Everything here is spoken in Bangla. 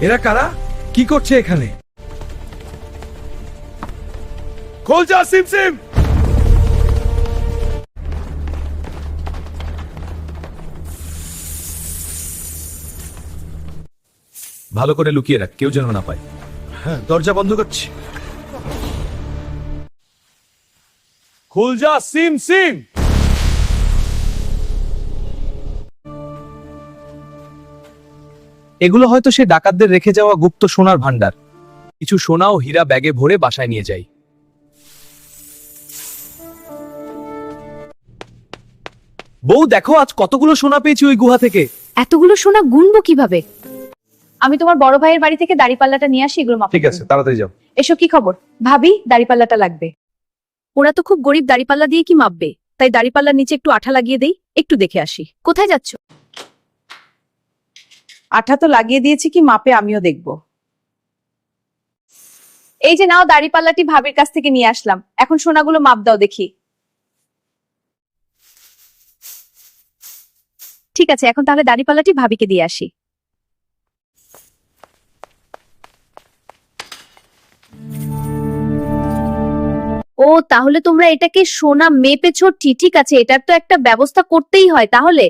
এরা কারা? কি করছে এখানে? খোল যা সিম সিম। ভালো করে লুকিয়ে রাখ, কেউ যেন না পায়। হ্যাঁ, দরজা বন্ধ করছি। খুল যা সিম সিম। এগুলো হয়তো সে ডাকাতদের রেখে যাওয়া গুপ্ত সোনার ভান্ডার। কিছু সোনা ও হীরা ব্যাগে ভরে বাসায় নিয়ে যাই। বউ দেখো, আজ কতগুলো সোনা পেয়েছি ওই গুহা থেকে। এতগুলো সোনা গুনবো কিভাবে? আমি তোমার বড় ভাইয়ের বাড়ি থেকে দাড়িপাল্লাটা নিয়ে আসি, এগুলো মাপতে। ঠিক আছে, তাড়াতাড়ি যাও। এসো, কি খবর? ভাবি, দাড়িপাল্লাটা লাগবে। ওরা তো খুব গরিব, দাড়িপাল্লা দিয়ে কি মাপবে? তাই দাড়িপাল্লার নিচে একটু আঠা লাগিয়ে দেই, একটু দেখে আসি। কোথায় যাচ্ছ? আঠা তো লাগিয়ে দিয়েছি, কি মাপে আমিও দেখব। এই যে নাও, দাড়িপাল্লাটি ভাবির কাছ থেকে নিয়ে আসলাম। এখন সোনাগুলো মাপ দাও দেখি। ঠিক আছে, এখন তাহলে দাড়িপাল্লাটি ভাবিকে দিয়ে আসি। ও, তাহলে তোমরা এটাকে সোনা মেপেছো? ঠিক আছে, এটার তো একটা ব্যবস্থা করতেই হয়। তাহলে